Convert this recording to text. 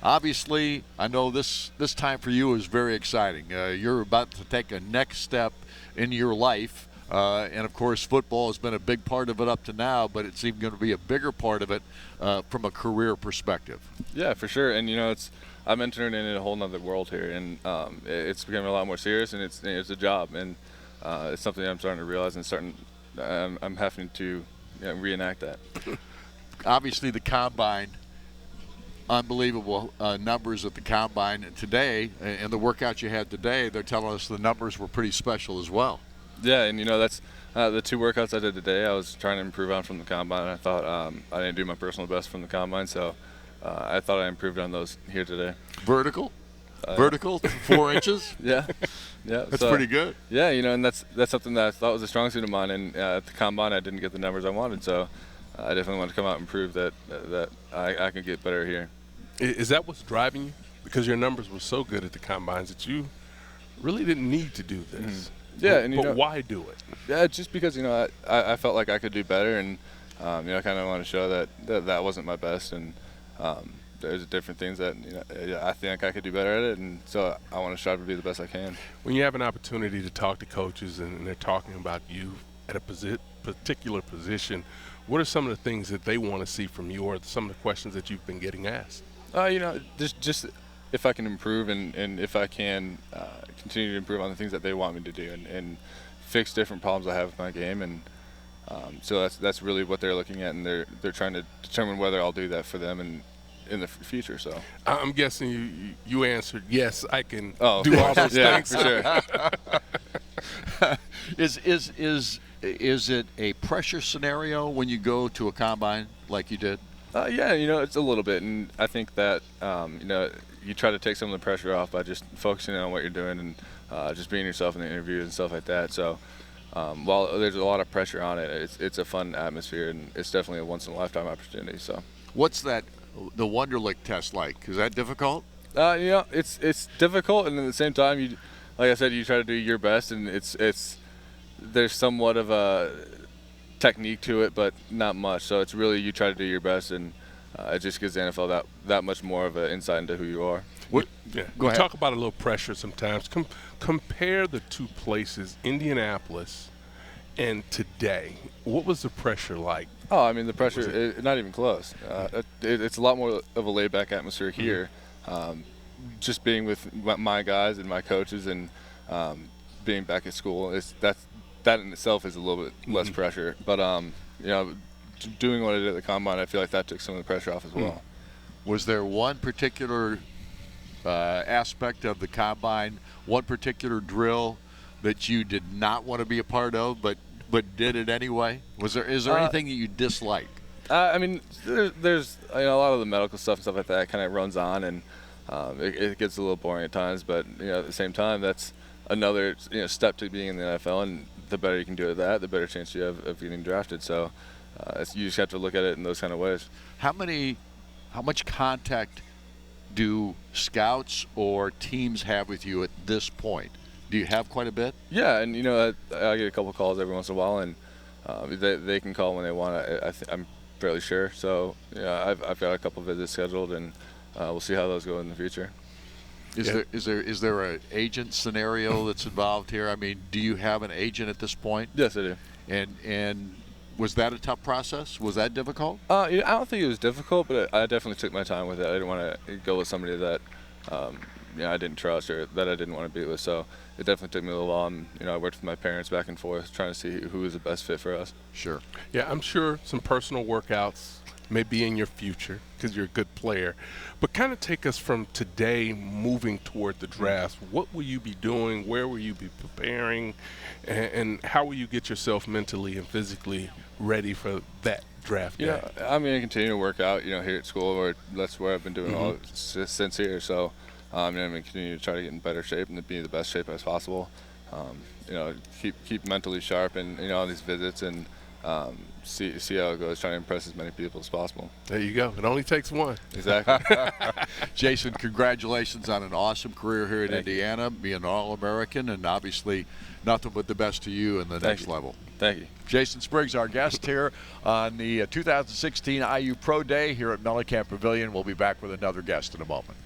Obviously, I know this time for you is very exciting. You're about to take a next step in your life, and of course, football has been a big part of it up to now, but it's even going to be a bigger part of it from a career perspective. Yeah, for sure. And I'm entering in a whole nother world here, and it's becoming a lot more serious, and it's a job, and it's something I'm starting to realize and I'm having to reenact that. Obviously, the combine, unbelievable numbers at the combine today, and the workouts you had today, they're telling us the numbers were pretty special as well. Yeah, and that's the two workouts I did today. I was trying to improve on from the combine, and I thought I didn't do my personal best from the combine, so I thought I improved on those here today. Vertical? Vertical, 4 inches? Yeah, yeah. That's pretty good. Yeah, and that's something that I thought was a strong suit of mine, and at the combine I didn't get the numbers I wanted, so I definitely want to come out and prove that I can get better here. Is that what's driving you? Because your numbers were so good at the combines that you really didn't need to do this. Mm-hmm. Yeah, but why do it? Yeah, just because I felt like I could do better, and I kind of want to show that wasn't my best, and there's different things that I think I could do better at it, and so I want to strive to be the best I can. When you have an opportunity to talk to coaches and they're talking about you at a particular position, what are some of the things that they want to see from you, or some of the questions that you've been getting asked? Just if I can improve and if I can continue to improve on the things that they want me to do and fix different problems I have with my game, and so that's really what they're looking at, and they're trying to determine whether I'll do that for them in the future. So I'm guessing you answered yes. I can do all those things. For sure. Is it a pressure scenario when you go to a combine like you did? Yeah, it's a little bit, and I think that you try to take some of the pressure off by just focusing on what you're doing and just being yourself in the interviews and stuff like that. So while there's a lot of pressure on it, it's a fun atmosphere, and it's definitely a once-in-a-lifetime opportunity. So what's the Wonderlic test like? Is that difficult? It's difficult, and at the same time, like I said, you try to do your best, and there's somewhat of a technique to it, but not much. So it's really you try to do your best, and it just gives the NFL that much more of an insight into who you are. Go ahead. Talk about a little pressure sometimes. Compare the two places, Indianapolis and today. What was the pressure like? Oh, I mean, the pressure, not even close. It's a lot more of a laid-back atmosphere here. Just being with my guys and my coaches, and being back at school, that in itself is a little bit less pressure. But doing what I did at the combine, I feel like that took some of the pressure off as well. Was there one particular aspect of the combine, one particular drill that you did not want to be a part of, but did it anyway? Is there anything that you dislike? I mean, there's a lot of the medical stuff and stuff like that kind of runs on, and it gets a little boring at times. But at the same time, that's another step to being in the NFL, and the better you can do at that, the better chance you have of getting drafted. So you just have to look at it in those kind of ways. How much contact do scouts or teams have with you at this point? Do you have quite a bit? Yeah, and I get a couple calls every once in a while, and they can call when they want. I'm fairly sure. So I've got a couple visits scheduled, and we'll see how those go in the future. Is there an agent scenario that's involved here? I mean, do you have an agent at this point? Yes, I do. And was that a tough process? Was that difficult? I don't think it was difficult, but I definitely took my time with it. I didn't want to go with somebody that I didn't trust or that I didn't want to be with. So it definitely took me a little while. And, I worked with my parents back and forth trying to see who was the best fit for us. Sure. Yeah, I'm sure some personal workouts may be in your future because you're a good player. But kind of take us from today moving toward the draft. What will you be doing? Where will you be preparing? And how will you get yourself mentally and physically ready for that draft day? Yeah, I'm going to continue to work out, here at school, or that's where I've been doing all since here. So I'm going to continue to try to get in better shape and to be in the best shape as possible. Keep mentally sharp and, on these visits, and see how it goes, trying to impress as many people as possible. There you go. It only takes one. Exactly. Jason, congratulations on an awesome career here in Thank you. Indiana, being an All-American, and obviously nothing but the best to you in the next level. Thank you. Jason Spriggs, our guest here on the 2016 IU Pro Day here at Mellencamp Pavilion. We'll be back with another guest in a moment.